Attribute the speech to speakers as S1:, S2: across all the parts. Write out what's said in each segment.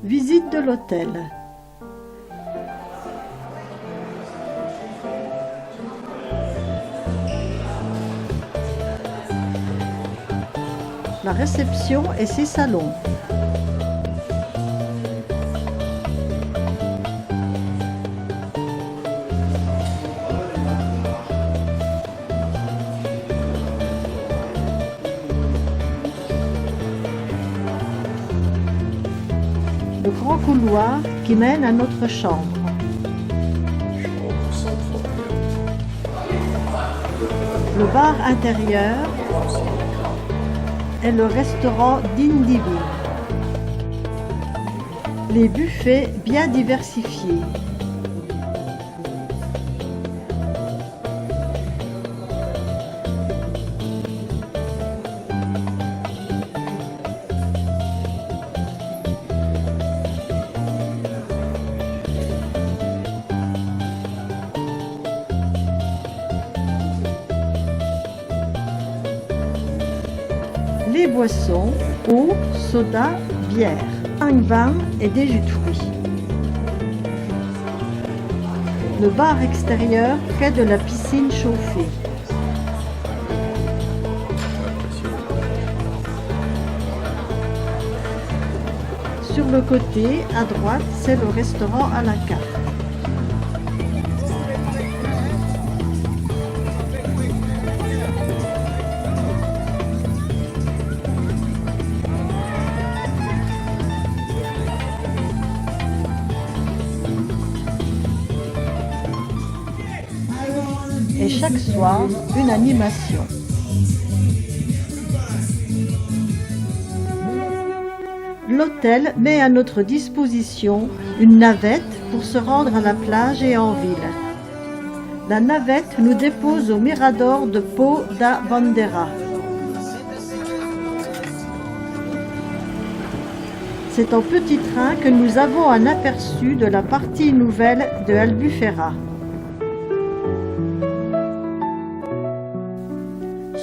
S1: Visite de l'hôtel. La réception et ses salons. Le grand couloir qui mène à notre chambre. Le bar intérieur et le restaurant d'Indiville. Les buffets bien diversifiés. Les boissons, eau, soda, bière, un vin et des jus de fruits. Le bar extérieur près de la piscine chauffée. Sur le côté, à droite, c'est le restaurant à la carte. Et chaque soir, une animation. L'hôtel met à notre disposition une navette pour se rendre à la plage et en ville. La navette nous dépose au Mirador de Pau da Bandeira. C'est en petit train que nous avons un aperçu de la partie nouvelle de Albufeira.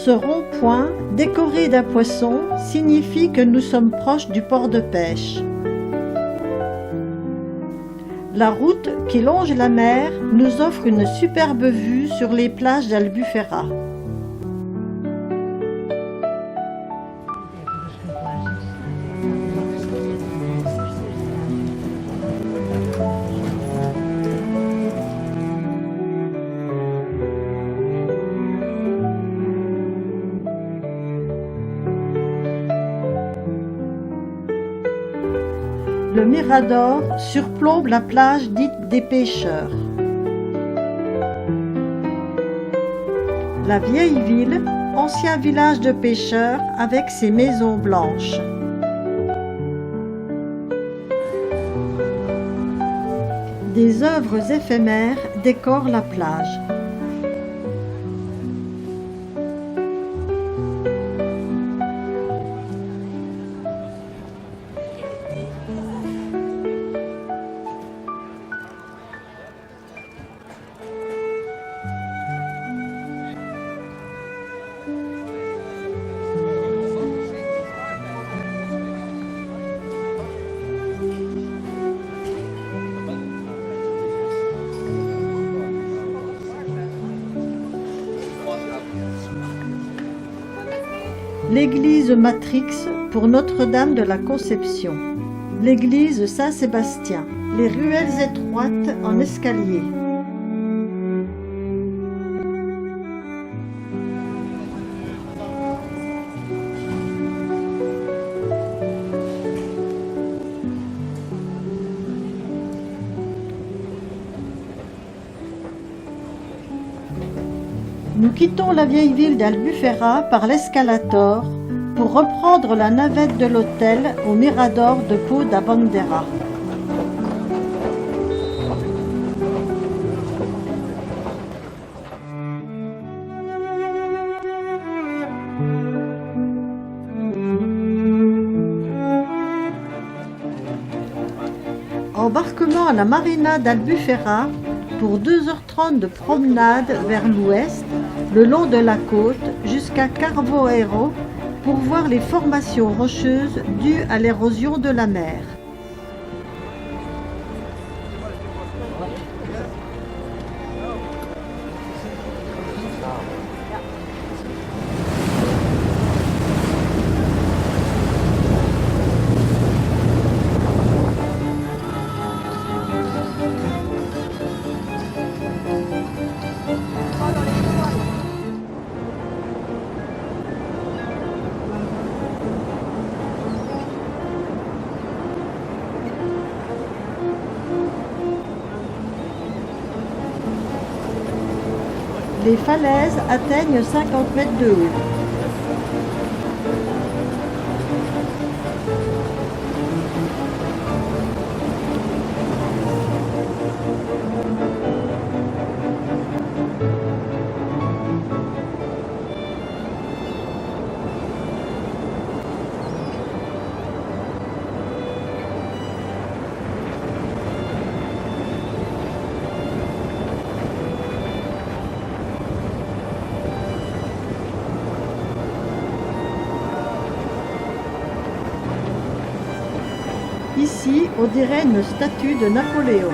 S1: Ce rond-point, décoré d'un poisson, signifie que nous sommes proches du port de pêche. La route qui longe la mer nous offre une superbe vue sur les plages d'Albufeira. Le Mirador surplombe la plage dite des pêcheurs. La vieille ville, ancien village de pêcheurs avec ses maisons blanches. Des œuvres éphémères décorent la plage. L'église Matrix pour Notre-Dame de la Conception. L'église Saint-Sébastien. Les ruelles étroites en escalier. Nous quittons la vieille ville d'Albufeira par l'escalator pour reprendre la navette de l'hôtel au Mirador de Pau da Bandeira. Embarquement à la marina d'Albufeira pour 2h30 de promenade vers l'ouest, le long de la côte, jusqu'à Carvoeiro, pour voir les formations rocheuses dues à l'érosion de la mer. Les falaises atteignent 50 mètres de haut. Ici, on dirait une statue de Napoléon.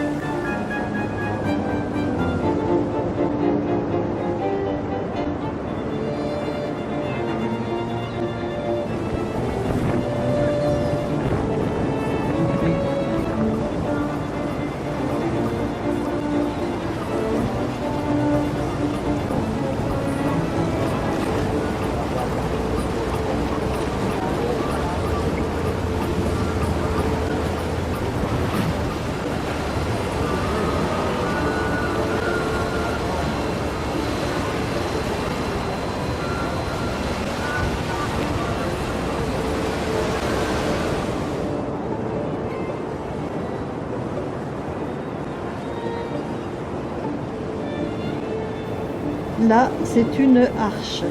S1: Là, c'est une arche.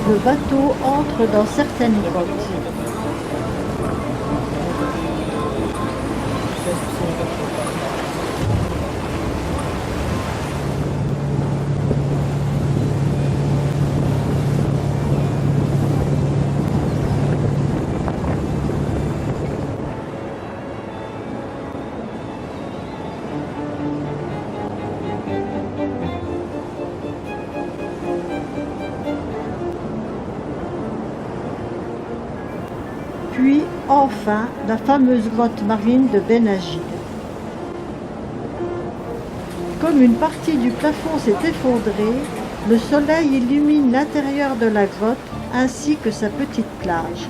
S1: Le bateau entre dans certaines grottes. Puis, enfin, la fameuse grotte marine de Ben Agid. Comme une partie du plafond s'est effondrée, le soleil illumine l'intérieur de la grotte ainsi que sa petite plage.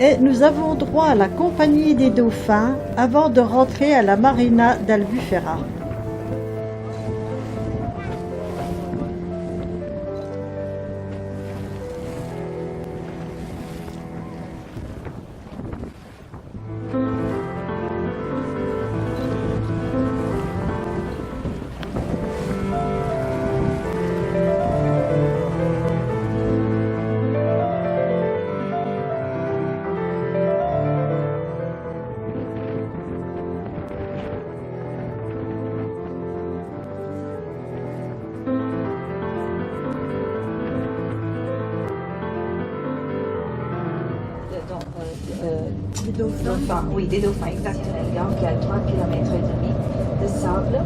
S1: Et nous avons droit à la compagnie des dauphins avant de rentrer à la marina d'Albufera.
S2: Des dauphins. Oui, des dauphins, exactement. Donc, il y a 3 km et demi de sable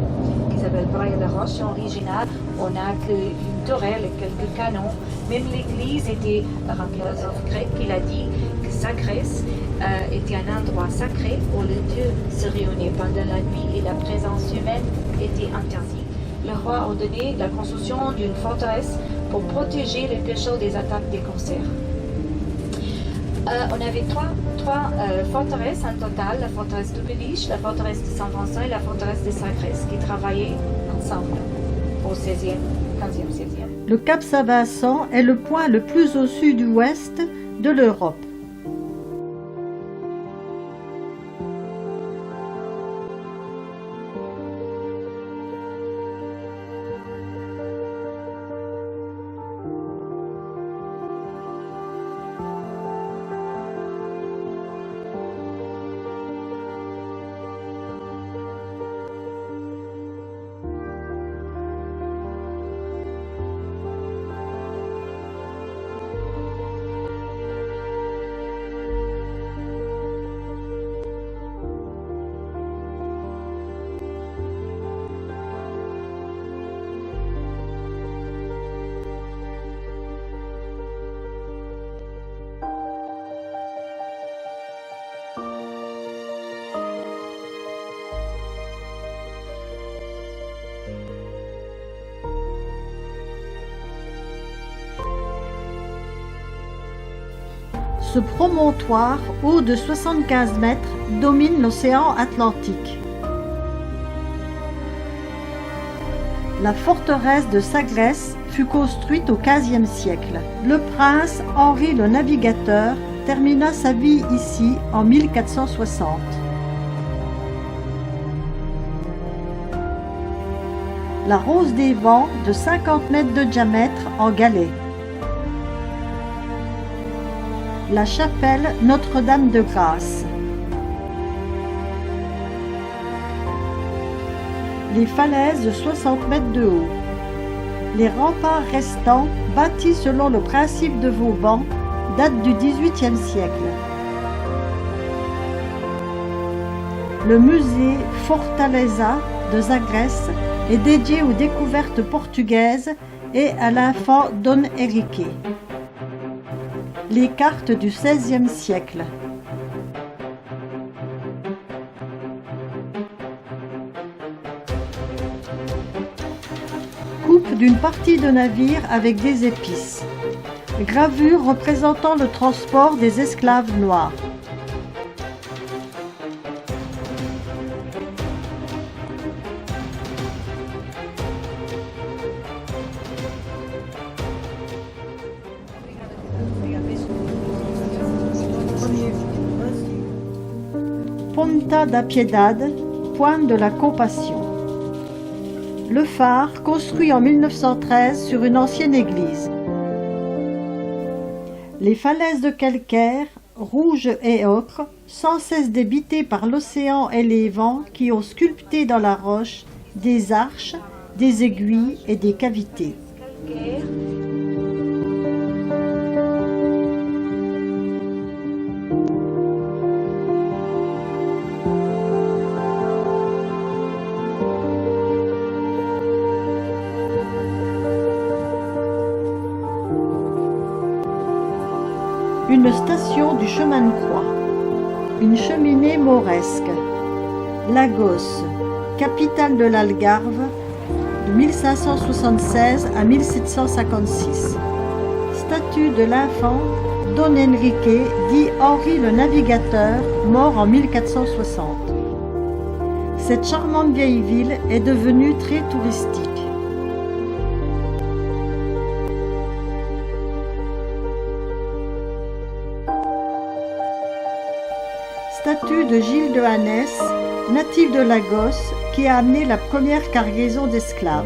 S2: qui s'appelle Praia da Rocha. Original, on n'a qu'une tourelle et quelques canons. Même l'église était un philosophe grec. Il a dit que Sacrès était un endroit sacré où les dieux se réunissaient pendant la nuit et la présence humaine était interdite. Le roi a ordonné la construction d'une forteresse pour protéger les pêcheurs des attaques des corsaires. On avait trois forteresses en total, la forteresse de Péliche, la forteresse de Saint-Vincent et la forteresse de Sacrès, qui travaillaient ensemble au 16e, 15e, 16e.
S1: Le cap Saint-Vincent est le point le plus au sud-ouest de l'Europe. Ce promontoire, haut de 75 mètres, domine l'océan Atlantique. La forteresse de Sagres fut construite au XVe siècle. Le prince Henri le Navigateur termina sa vie ici en 1460. La Rose des Vents, de 50 mètres de diamètre en galets. La chapelle Notre-Dame de Grâce. Les falaises de 60 mètres de haut. Les remparts restants, bâtis selon le principe de Vauban, datent du XVIIIe siècle. Le musée Fortaleza de Sagres est dédié aux découvertes portugaises et à l'infant Don Henrique. Les cartes du XVIe siècle. Coupe d'une partie de navire avec des épices. Gravure représentant le transport des esclaves noirs. Ponta da Piedade, pointe de la Compassion. Le phare, construit en 1913 sur une ancienne église. Les falaises de calcaire, rouges et ocre, sans cesse débitées par l'océan et les vents qui ont sculpté dans la roche des arches, des aiguilles et des cavités. Une station du chemin de croix. Une cheminée mauresque. Lagos, capitale de l'Algarve, de 1576 à 1756. Statue de l'infant Don Henrique, dit Henri le Navigateur, mort en 1460. Cette charmante vieille ville est devenue très touristique. Statue de Gilles de Hanès, natif de Lagos, qui a amené la première cargaison d'esclaves.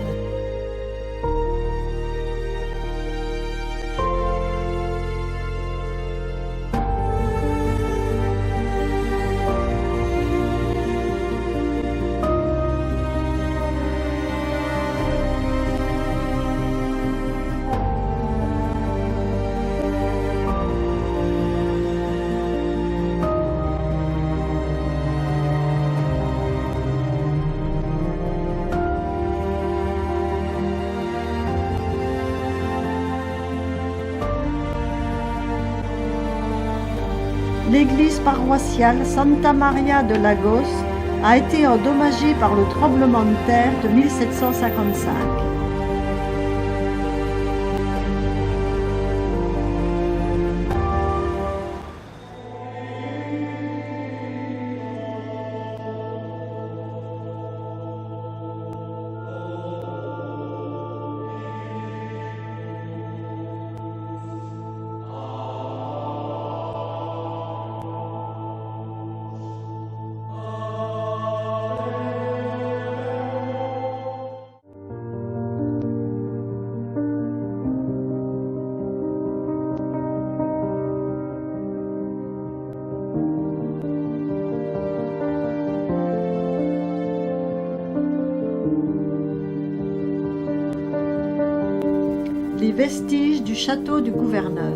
S1: L'église paroissiale Santa Maria de Lagos a été endommagée par le tremblement de terre de 1755. les vestiges du château du gouverneur.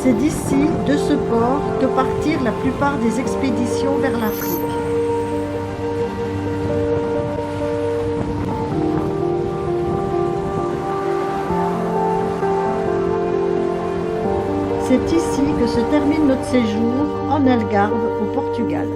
S1: C'est d'ici, de ce port, que partirent la plupart des expéditions vers l'Afrique. C'est ici que se termine notre séjour en Algarve, au Portugal.